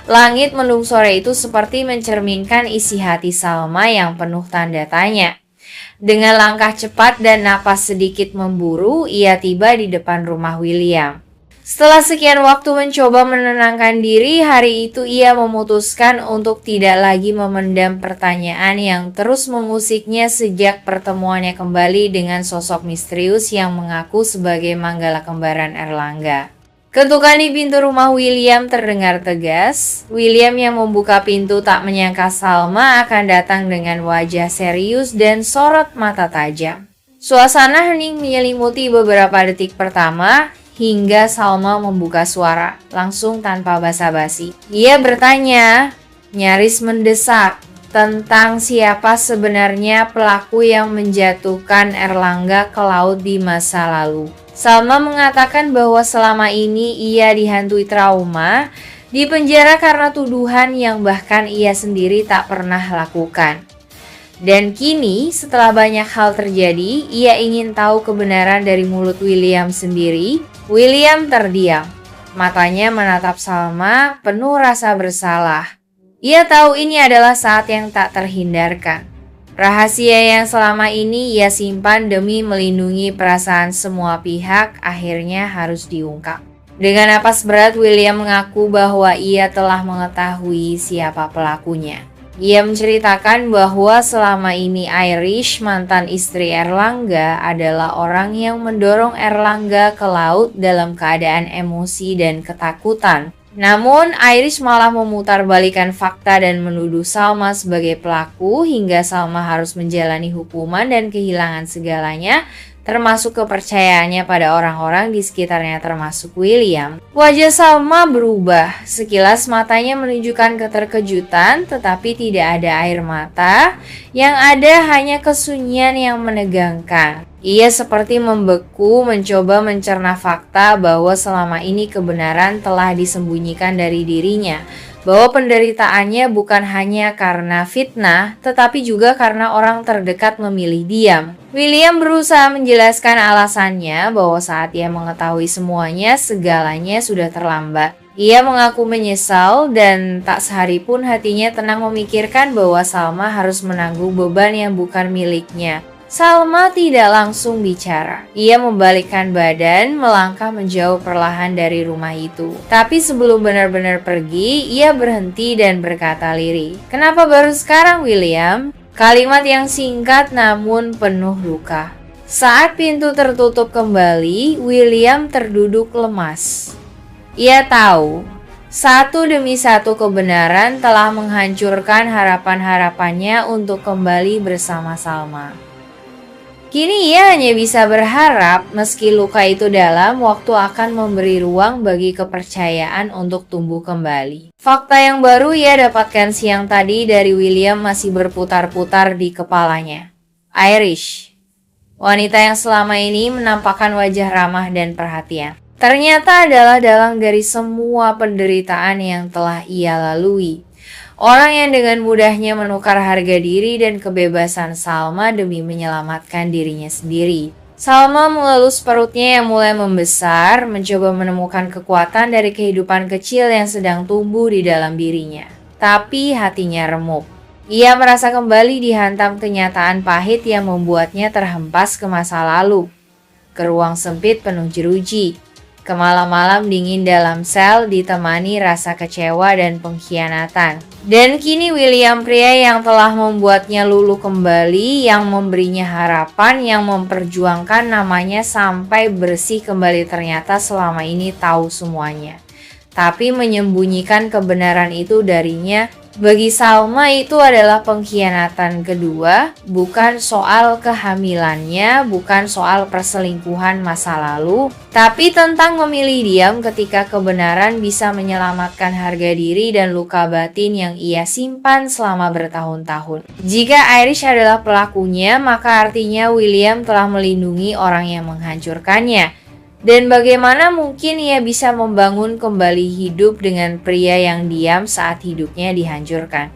Langit mendung sore itu seperti mencerminkan isi hati Salma yang penuh tanda tanya. Dengan langkah cepat dan napas sedikit memburu, ia tiba di depan rumah William. Setelah sekian waktu mencoba menenangkan diri, hari itu ia memutuskan untuk tidak lagi memendam pertanyaan yang terus mengusiknya sejak pertemuannya kembali dengan sosok misterius yang mengaku sebagai manggala kembaran Erlangga. Ketukan di pintu rumah William terdengar tegas. William yang membuka pintu tak menyangka Salma akan datang dengan wajah serius dan sorot mata tajam. Suasana hening menyelimuti beberapa detik pertama, hingga Salma membuka suara, langsung tanpa basa-basi. Ia bertanya, nyaris mendesak, tentang siapa sebenarnya pelaku yang menjatuhkan Erlangga ke laut di masa lalu. Salma mengatakan bahwa selama ini ia dihantui trauma, dipenjara karena tuduhan yang bahkan ia sendiri tak pernah lakukan. Dan kini, setelah banyak hal terjadi, ia ingin tahu kebenaran dari mulut William sendiri. William terdiam. Matanya menatap Salma penuh rasa bersalah. Ia tahu ini adalah saat yang tak terhindarkan. Rahasia yang selama ini ia simpan demi melindungi perasaan semua pihak akhirnya harus diungkap. Dengan napas berat, William mengaku bahwa ia telah mengetahui siapa pelakunya. Ia menceritakan bahwa selama ini Irish, mantan istri Erlangga, adalah orang yang mendorong Erlangga ke laut dalam keadaan emosi dan ketakutan. Namun, Irish malah memutarbalikkan fakta dan menuduh Salma sebagai pelaku hingga Salma harus menjalani hukuman dan kehilangan segalanya, termasuk kepercayaannya pada orang-orang di sekitarnya termasuk William. Wajah Salma berubah, sekilas matanya menunjukkan keterkejutan tetapi tidak ada air mata, yang ada hanya kesunyian yang menegangkan. Ia seperti membeku mencoba mencerna fakta bahwa selama ini kebenaran telah disembunyikan dari dirinya, bahwa penderitaannya bukan hanya karena fitnah, tetapi juga karena orang terdekat memilih diam. William berusaha menjelaskan alasannya bahwa saat ia mengetahui semuanya, segalanya sudah terlambat. Ia mengaku menyesal dan tak sehari pun hatinya tenang memikirkan bahwa Salma harus menanggung beban yang bukan miliknya. Salma tidak langsung bicara. Ia membalikkan badan, melangkah menjauh perlahan dari rumah itu. Tapi sebelum benar-benar pergi, ia berhenti dan berkata lirih, "Kenapa baru sekarang, William?" Kalimat yang singkat namun penuh luka. Saat pintu tertutup kembali, William terduduk lemas. Ia tahu, satu demi satu kebenaran telah menghancurkan harapan-harapannya untuk kembali bersama Salma. Kini ia hanya bisa berharap meski luka itu dalam, waktu akan memberi ruang bagi kepercayaan untuk tumbuh kembali. Fakta yang baru ia dapatkan siang tadi dari William masih berputar-putar di kepalanya. Irish, wanita yang selama ini menampakkan wajah ramah dan perhatian, ternyata adalah dalang dari semua penderitaan yang telah ia lalui. Orang yang dengan mudahnya menukar harga diri dan kebebasan Salma demi menyelamatkan dirinya sendiri. Salma mengelus perutnya yang mulai membesar, mencoba menemukan kekuatan dari kehidupan kecil yang sedang tumbuh di dalam dirinya. Tapi hatinya remuk. Ia merasa kembali dihantam kenyataan pahit yang membuatnya terhempas ke masa lalu, ke ruang sempit penuh jeruji, ke malam-malam dingin dalam sel ditemani rasa kecewa dan pengkhianatan. Dan kini William, pria yang telah membuatnya luluh kembali, yang memberinya harapan, yang memperjuangkan namanya sampai bersih kembali, ternyata selama ini tahu semuanya, tapi menyembunyikan kebenaran itu darinya. Bagi Salma itu adalah pengkhianatan kedua, bukan soal kehamilannya, bukan soal perselingkuhan masa lalu, tapi tentang memilih diam ketika kebenaran bisa menyelamatkan harga diri dan luka batin yang ia simpan selama bertahun-tahun. Jika Irish adalah pelakunya, maka artinya William telah melindungi orang yang menghancurkannya. Dan bagaimana mungkin ia bisa membangun kembali hidup dengan pria yang diam saat hidupnya dihancurkan?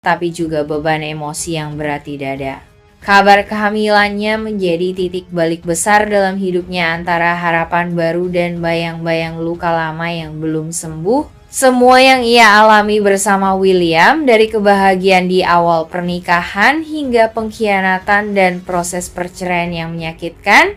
tapi juga beban emosi yang berat di dada. Kabar kehamilannya menjadi titik balik besar dalam hidupnya antara harapan baru dan bayang-bayang luka lama yang belum sembuh. Semua yang ia alami bersama William, dari kebahagiaan di awal pernikahan hingga pengkhianatan dan proses perceraian yang menyakitkan,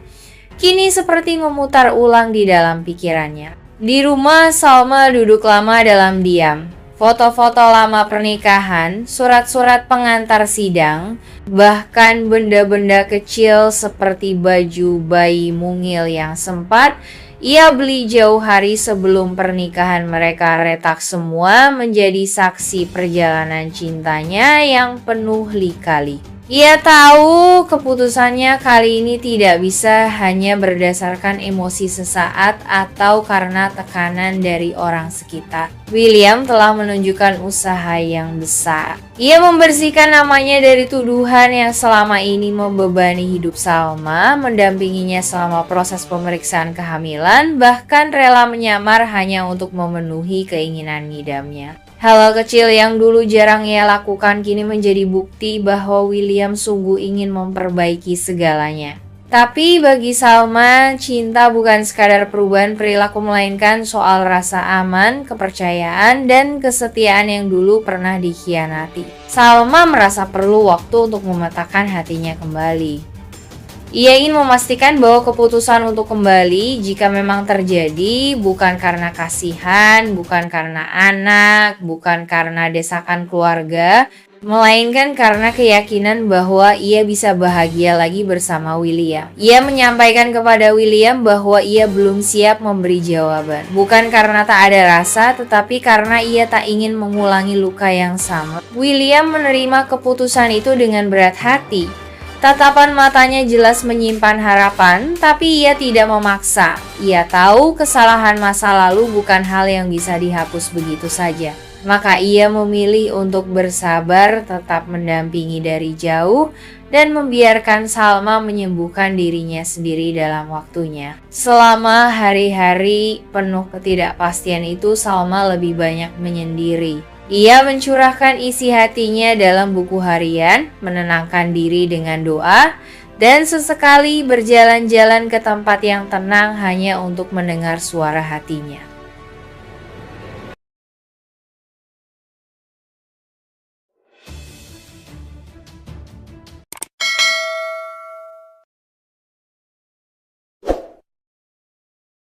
kini seperti memutar ulang di dalam pikirannya. Di rumah, Salma duduk lama dalam diam. Foto-foto lama pernikahan, surat-surat pengantar sidang, bahkan benda-benda kecil seperti baju bayi mungil yang sempat ia beli jauh hari sebelum pernikahan mereka retak semua menjadi saksi perjalanan cintanya yang penuh lika-liku. Ia tahu keputusannya kali ini tidak bisa hanya berdasarkan emosi sesaat atau karena tekanan dari orang sekitar. William telah menunjukkan usaha yang besar. Ia membersihkan namanya dari tuduhan yang selama ini membebani hidup Salma, mendampinginya selama proses pemeriksaan kehamilan, bahkan rela menyamar hanya untuk memenuhi keinginan ngidamnya. Hal kecil yang dulu jarang ia lakukan kini menjadi bukti bahwa William sungguh ingin memperbaiki segalanya. Tapi bagi Salma, cinta bukan sekadar perubahan perilaku melainkan soal rasa aman, kepercayaan, dan kesetiaan yang dulu pernah dikhianati. Salma merasa perlu waktu untuk memetakan hatinya kembali. Ia ingin memastikan bahwa keputusan untuk kembali, jika memang terjadi, bukan karena kasihan, bukan karena anak, bukan karena desakan keluarga, melainkan karena keyakinan bahwa ia bisa bahagia lagi bersama William. Ia menyampaikan kepada William bahwa ia belum siap memberi jawaban, bukan karena tak ada rasa, tetapi karena ia tak ingin mengulangi luka yang sama. William menerima keputusan itu dengan berat hati. Tatapan matanya jelas menyimpan harapan, tapi ia tidak memaksa. Ia tahu kesalahan masa lalu bukan hal yang bisa dihapus begitu saja. Maka ia memilih untuk bersabar, tetap mendampingi dari jauh, dan membiarkan Salma menyembuhkan dirinya sendiri dalam waktunya. Selama hari-hari penuh ketidakpastian itu, Salma lebih banyak menyendiri. Ia mencurahkan isi hatinya dalam buku harian, menenangkan diri dengan doa, dan sesekali berjalan-jalan ke tempat yang tenang hanya untuk mendengar suara hatinya.